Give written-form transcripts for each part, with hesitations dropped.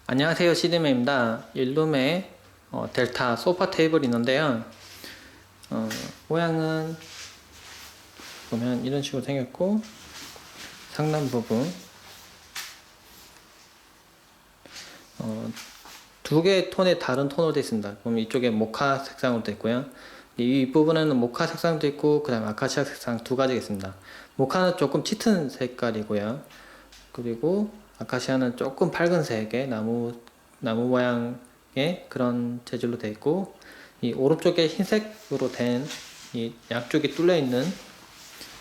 안녕하세요, 시드맨입니다. 일룸에 델타 소파 테이블이 있는데요. 모양은 보면 이런 식으로 생겼고, 상단 부분 두 개의 톤의 다른 톤으로 되어 있습니다. 보면 이쪽에 모카 색상으로 되어 있고요. 이 부분에는 모카 색상도 있고, 그 다음에 아카시아 색상 두 가지가 있습니다. 모카는 조금 짙은 색깔이고요. 그리고 아카시아는 조금 밝은색의 나무 모양의 그런 재질로 되어 있고, 이 오른쪽에 흰색으로 된 이 양쪽이 뚫려 있는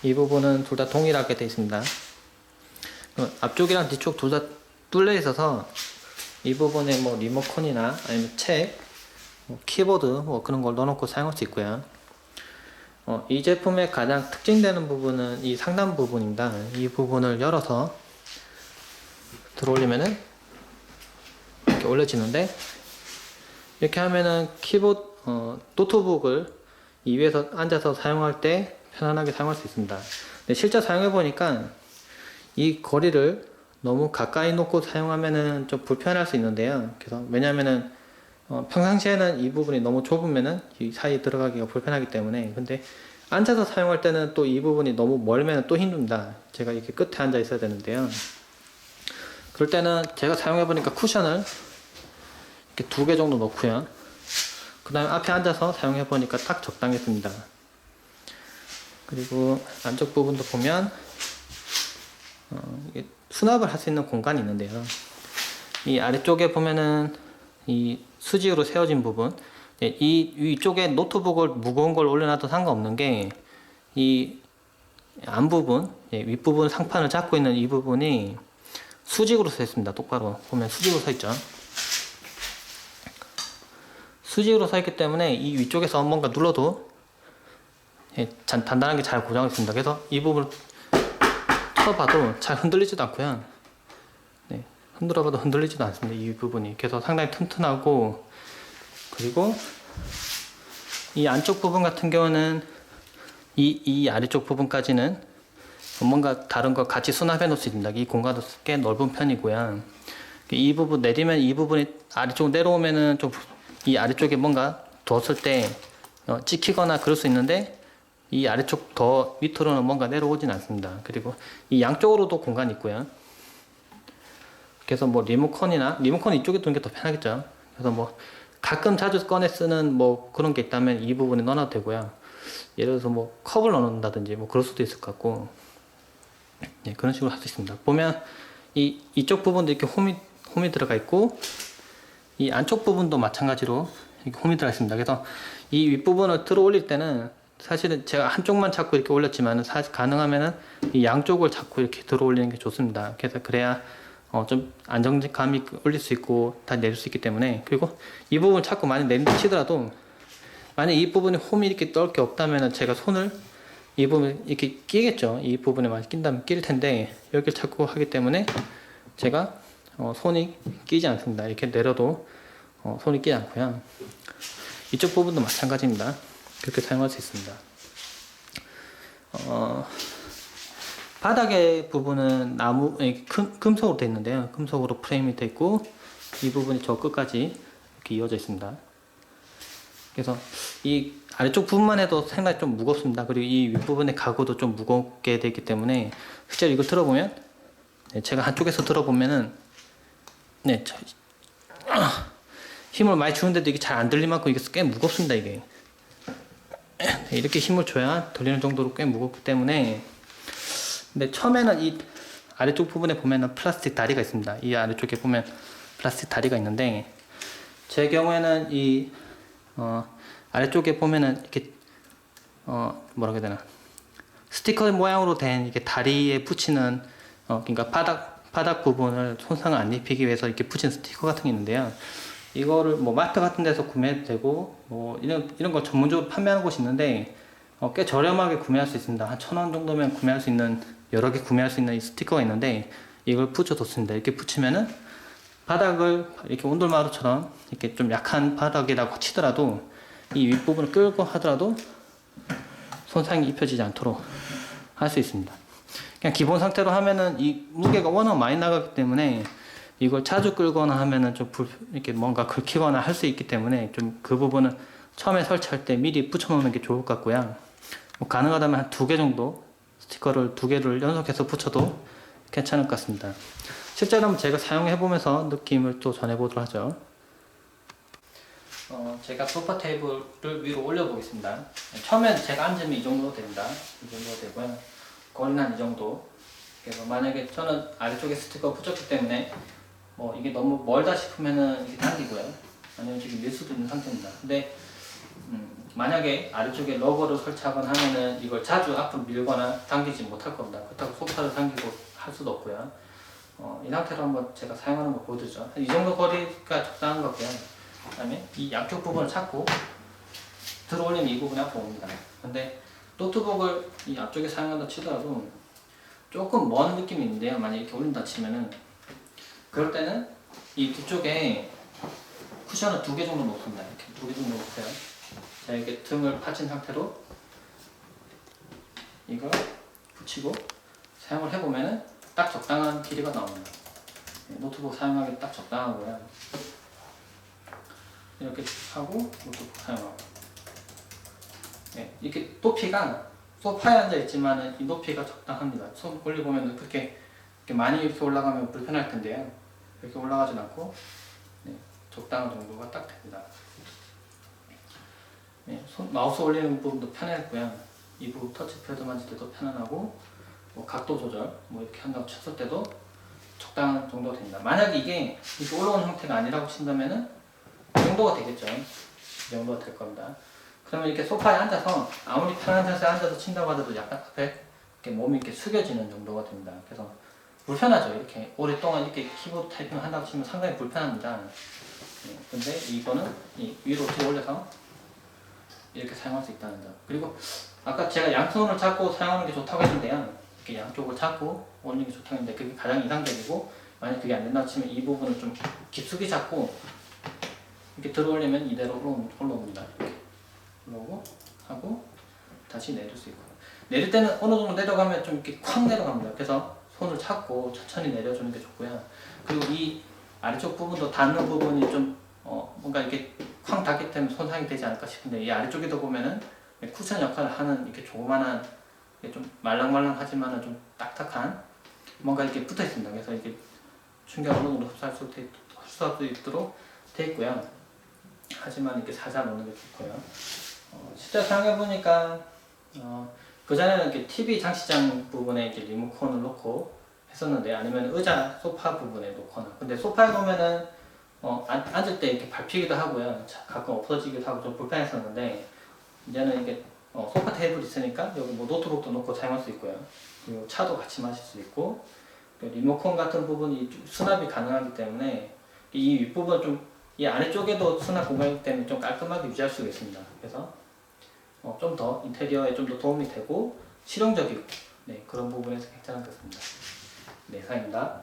이 부분은 둘 다 동일하게 되어 있습니다. 앞쪽이랑 뒤쪽 둘 다 뚫려 있어서 이 부분에 뭐 리모컨이나 아니면 책, 키보드 그런 걸 넣어놓고 사용할 수 있고요. 이 제품의 가장 특징되는 부분은 이 상단 부분입니다. 이 부분을 열어서 들어올리면은 이렇게 올려지는데, 이렇게 하면은 키보드 노트북을 이 위에서 앉아서 사용할 때 편안하게 사용할 수 있습니다. 근데 실제 사용해 보니까 이 거리를 너무 가까이 놓고 사용하면은 좀 불편할 수 있는데요. 그래서 왜냐면은 평상시에는 이 부분이 너무 좁으면은 이 사이에 들어가기가 불편하기 때문에, 근데 앉아서 사용할 때는 또 이 부분이 너무 멀면 또 힘듭니다. 제가 이렇게 끝에 앉아 있어야 되는데요. 그럴 때는 제가 사용해 보니까 쿠션을 이렇게 2개 정도 놓고요. 그 다음에 앞에 앉아서 사용해 보니까 딱 적당했습니다. 그리고 안쪽 부분도 보면 수납을 할 수 있는 공간이 있는데요. 이 아래쪽에 보면은 이 수직으로 세워진 부분, 이 위쪽에 노트북을 무거운 걸 올려놔도 상관없는 게, 이 앞부분, 윗부분 상판을 잡고 있는 이 부분이 수직으로 서 있습니다. 똑바로 보면 수직으로 서 있죠. 수직으로 서 있기 때문에 이 위쪽에서 뭔가 눌러도 단단하게 잘 고정이 있습니다. 그래서 이 부분을 쳐봐도 잘 흔들리지도 않고요. 흔들어봐도 흔들리지도 않습니다. 이 부분이. 그래서 상당히 튼튼하고, 그리고 이 안쪽 부분 같은 경우는 이 아래쪽 부분까지는 뭔가 다른 거 같이 수납해 놓을 수 있습니다. 이 공간도 꽤 넓은 편이고요. 이 부분 내리면 이 부분이 아래쪽 내려오면은 좀 이 아래쪽에 뭔가 뒀을 때 찍히거나 그럴 수 있는데, 이 아래쪽 더 밑으로는 뭔가 내려오진 않습니다. 그리고 이 양쪽으로도 공간이 있고요. 그래서 뭐 리모컨 이쪽에 두는 게 더 편하겠죠. 그래서 뭐 가끔 자주 꺼내 쓰는 뭐 그런 게 있다면 이 부분에 넣어놔도 되고요. 예를 들어서 뭐 컵을 넣는다든지 뭐 그럴 수도 있을 것 같고, 그런 식으로 할 수 있습니다. 보면 이쪽 부분도 이렇게 홈이 들어가 있고, 이 안쪽 부분도 마찬가지로 이렇게 홈이 들어가 있습니다. 그래서 이 윗부분을 들어 올릴 때는 사실은 제가 한쪽만 잡고 이렇게 올렸지만, 사실 가능하면은 이 양쪽을 잡고 이렇게 들어 올리는 게 좋습니다. 그래서 그래야 좀 안정감이 올릴 수 있고 다 내릴 수 있기 때문에. 그리고 이 부분 자꾸 많이 내린다 치더라도, 만약 이 부분에 홈이 이렇게 뜰 게 없다면 제가 손을 이 부분 이렇게 끼겠죠. 이 부분에 많이 낀다면 낄 텐데, 여기를 자꾸 하기 때문에 제가 손이 끼지 않습니다. 이렇게 내려도 손이 끼지 않고요. 이쪽 부분도 마찬가지입니다. 그렇게 사용할 수 있습니다. 바닥의 부분은 금속으로 되어 있는데요. 금속으로 프레임이 되어 있고, 이 부분이 저 끝까지 이렇게 이어져 있습니다. 그래서 이 아래쪽 부분만 해도 상당히 좀 무겁습니다. 그리고 이 윗부분의 가구도 좀 무겁게 되어 있기 때문에, 실제로 이걸 들어보면, 제가 한쪽에서 들어보면은 힘을 많이 주는데도 이게 잘 안 들릴 만큼 이게 꽤 무겁습니다. 이게 이렇게 힘을 줘야 들리는 정도로 꽤 무겁기 때문에. 근데 처음에는 이 아래쪽 부분에 보면은 플라스틱 다리가 있습니다. 이 아래쪽에 보면 플라스틱 다리가 있는데, 제 경우에는 이 아래쪽에 보면은 이렇게 뭐라고 해야 되나, 스티커 모양으로 된 이게 다리에 붙이는 그러니까 바닥 부분을 손상을 안 입히기 위해서 이렇게 붙인 스티커 같은 게 있는데요. 이거를 뭐 마트 같은 데서 구매해도 되고, 뭐 이런 거 전문적으로 판매하는 곳이 있는데, 꽤 저렴하게 구매할 수 있습니다. 한 1,000원 정도면 구매할 수 있는, 여러 개 구매할 수 있는 이 스티커가 있는데, 이걸 붙여뒀습니다. 이렇게 붙이면은 바닥을 이렇게 온돌마루처럼 이렇게 좀 약한 바닥이라고 치더라도, 이 윗부분을 끌고 하더라도 손상이 입혀지지 않도록 할 수 있습니다. 그냥 기본 상태로 하면은 이 무게가 워낙 많이 나가기 때문에 이걸 자주 끌거나 하면은 좀 이렇게 뭔가 긁히거나 할 수 있기 때문에 좀 그 부분은 처음에 설치할 때 미리 붙여놓는 게 좋을 것 같고요. 뭐 가능하다면 한 2개 정도 스티커를 2개를 연속해서 붙여도 괜찮을 것 같습니다. 실제로 한번 제가 사용해보면서 느낌을 또 전해보도록 하죠. 제가 소파 테이블을 위로 올려보겠습니다. 처음엔 제가 앉으면 이 정도 됩니다. 이 정도 되고요. 거리는 한 이 정도. 그래서 만약에 저는 아래쪽에 스티커 붙였기 때문에 뭐 이게 너무 멀다 싶으면은 이게 당기고요. 아니면 지금 밀 수도 있는 상태입니다. 근데 만약에 아래쪽에 러버를 설치하거나 하면은 이걸 자주 앞으로 밀거나 당기지 못할 겁니다. 그렇다고 소파를 당기고 할 수도 없고요. 이 상태로 한번 제가 사용하는 거 보여드리죠. 이 정도 거리가 적당한 거고요. 그 다음에 이 양쪽 부분을 찾고 들어 올리면 이 부분이 앞으로 옵니다. 근데 노트북을 이 앞쪽에 사용한다 치더라도 조금 먼 느낌이 있는데요. 만약 이렇게 올린다 치면은 그럴 때는 이 뒤쪽에 쿠션을 2개 정도 놓습니다. 이렇게 2개 정도 놓으세요. 자, 이렇게 등을 받친 상태로 이걸 붙이고 사용을 해보면은 딱 적당한 길이가 나옵니다. 노트북 사용하기 딱 적당하고요. 이렇게 하고 노트북 사용하고. 네, 이렇게 높이가 소파에 앉아 있지만은 이 높이가 적당합니다. 손 올려보면 그렇게 많이 이렇게 올라가면 불편할 텐데요. 이렇게 올라가진 않고 네, 적당한 정도가 딱 됩니다. 네, 마우스 올리는 부분도 편했고요. 이 부분 터치패드 만질 때도 편안하고 뭐 각도 조절 뭐 이렇게 한다고 쳤을 때도 적당한 정도가 됩니다. 만약에 이게 이렇게 올라오는 형태가 아니라고 친다면은 이 정도가 되겠죠. 이 정도가 될 겁니다. 그러면 이렇게 소파에 앉아서 아무리 편한 자세에 앉아서 친다고 하더라도 약간 앞에 이렇게 몸이 이렇게 숙여지는 정도가 됩니다. 그래서 불편하죠. 이렇게 오랫동안 이렇게 키보드 타이핑을 한다고 치면 상당히 불편합니다. 네, 근데 이거는 이 위로 들어 올려서 이렇게 사용할 수 있다는 점. 그리고 아까 제가 양손을 잡고 사용하는 게 좋다고 했는데요. 이렇게 양쪽을 잡고 올리는 게 좋다고 했는데 그게 가장 이상적이고, 만약 그게 안 된다고 치면 이 부분을 좀 깊숙이 잡고 이렇게 들어 올리면 이대로 올라옵니다. 이렇게 올라오고 하고 다시 내릴 수 있고, 내릴 때는 어느 정도 내려가면 좀 이렇게 콱 내려갑니다. 그래서 손을 잡고 천천히 내려주는 게 좋고요. 그리고 이 아래쪽 부분도 닿는 부분이 좀 뭔가 이렇게 쾅 닿기 때문에 손상이 되지 않을까 싶은데, 이 아래쪽에도 보면은 쿠션 역할을 하는 이렇게 조그만한 좀 말랑말랑하지만은 좀 딱딱한 뭔가 이렇게 붙어 있습니다. 그래서 이게 충격을 어느 정도 흡수할 수 있도록 되어 있고요. 하지만 이렇게 살살 놓는 게 좋고요. 실제 사용해 보니까 그 전에는 이렇게 TV 장시장 부분에 이렇게 리모컨을 놓고 했었는데, 아니면 의자 소파 부분에 놓거나. 근데 소파에 놓으면은 앉을 때 이렇게 밟히기도 하고요. 가끔 없어지기도 하고 좀 불편했었는데, 이제는 이게 소파 테이블이 있으니까 여기 뭐 노트북도 놓고 사용할 수 있고요. 그리고 차도 같이 마실 수 있고, 리모컨 같은 부분이 수납이 가능하기 때문에 이 윗부분 좀 이 아래쪽에도 수납 공간이기 때문에 좀 깔끔하게 유지할 수가 있습니다. 그래서 좀 더 인테리어에 좀 더 도움이 되고 실용적이고, 네, 그런 부분에서 괜찮은 것 같습니다. 네, 이상입니다.